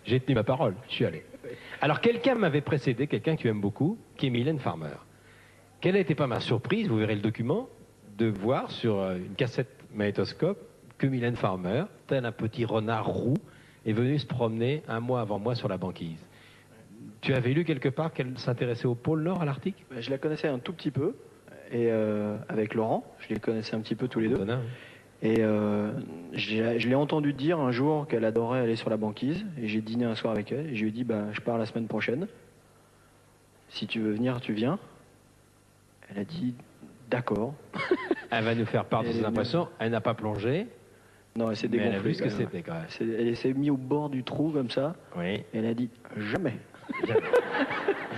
J'ai tenu ma parole, je suis allé. Alors, quelqu'un m'avait précédé, quelqu'un que tu aimes beaucoup, qui est Mylène Farmer. Quelle a été pas ma surprise, vous verrez le document, de voir sur une cassette magnétoscope que Mylène Farmer, tel un petit renard roux, est venue se promener un mois avant moi sur la banquise. Tu avais lu quelque part qu'elle s'intéressait au pôle Nord, à l'Arctique? Je la connaissais un tout petit peu, et avec Laurent, je les connaissais un petit peu tous les deux. Étonnant, hein. Et je l'ai entendu dire un jour qu'elle adorait aller sur la banquise, et j'ai dîné un soir avec elle, et je lui ai dit, je pars la semaine prochaine, si tu veux venir, tu viens. Elle a dit, d'accord. Elle va nous faire part de ses impressions, elle n'a pas plongé. Non, elle s'est Mais elle a dégonflée. vu ce que c'était quand même. Elle s'est mise au bord du trou comme ça, Oui. et elle a dit, jamais.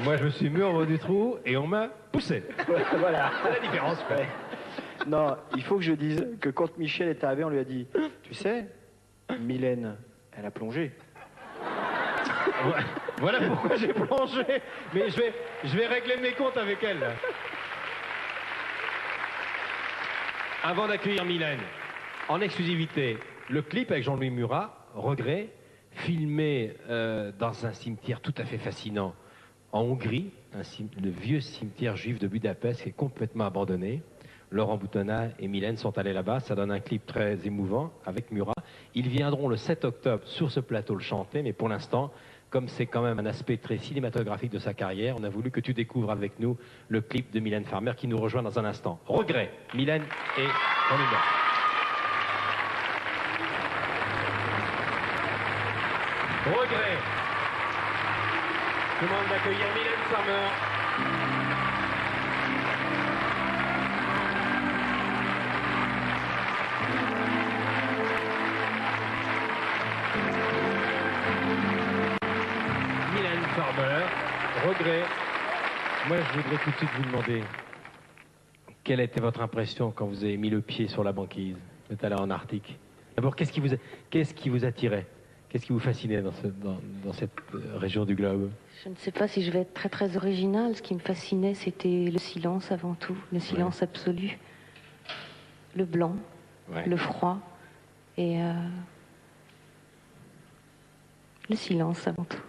Moi, je me suis mis au bord du trou et on m'a poussé. Voilà. C'est la différence, quoi. Non, il faut que je dise que quand Michel est arrivé, on lui a dit, tu sais, Mylène, elle a plongé. Voilà pourquoi j'ai plongé. Mais je vais régler mes comptes avec elle, là. Avant d'accueillir Mylène, en exclusivité, le clip avec Jean-Louis Murat, Regret, filmé dans un cimetière tout à fait fascinant en Hongrie, le vieux cimetière juif de Budapest qui est complètement abandonné. Laurent Boutonnat et Mylène sont allés là-bas, ça donne un clip très émouvant avec Murat. Ils viendront le 7 octobre sur ce plateau le chanter, mais pour l'instant, comme c'est quand même un aspect très cinématographique de sa carrière, on a voulu que tu découvres avec nous le clip de Mylène Farmer qui nous rejoint dans un instant. Regret, Mylène et Jean-Louis Murat. Regret. Je demande d'accueillir Mylène Farmer. Mylène Farmer, Regret. Moi, je voudrais tout de suite vous demander quelle était votre impression quand vous avez mis le pied sur la banquise tout à l'heure en Arctique. D'abord, qu'est-ce qui vous attirait? Qu'est-ce qui vous fascinait dans cette région du globe? Je ne sais pas si je vais être très très originale. Ce qui me fascinait, c'était le silence avant tout, le silence absolu, le blanc, le froid et le silence avant tout.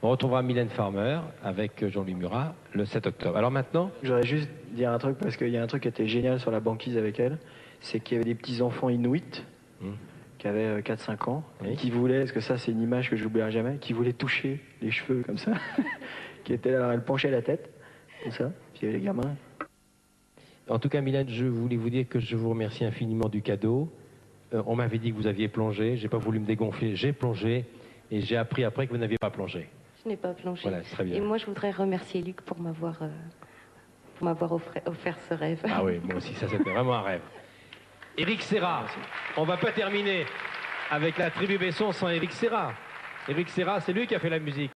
On retrouvera Mylène Farmer avec Jean-Louis Murat le 7 octobre. Alors maintenant... Je voudrais juste dire un truc, parce qu'il y a un truc qui était génial sur la banquise avec elle, c'est qu'il y avait des petits-enfants inuits qui avaient 4-5 ans, qui voulaient, parce que ça c'est une image que je n'oublierai jamais, qui voulaient toucher les cheveux comme ça, qui étaient là, elle penchait la tête, comme ça, puis il y avait les gamins. En tout cas, Mylène, je voulais vous dire que je vous remercie infiniment du cadeau. On m'avait dit que vous aviez plongé, j'ai pas voulu me dégonfler, j'ai plongé, et j'ai appris après que vous n'aviez pas plongé. Je n'ai pas plongé. Voilà, très bien. Et moi, je voudrais remercier Luc pour m'avoir offert ce rêve. Ah oui, moi aussi, ça c'était vraiment un rêve. Éric Serra, on va pas terminer avec la tribu Besson sans Éric Serra. Éric Serra, c'est lui qui a fait la musique.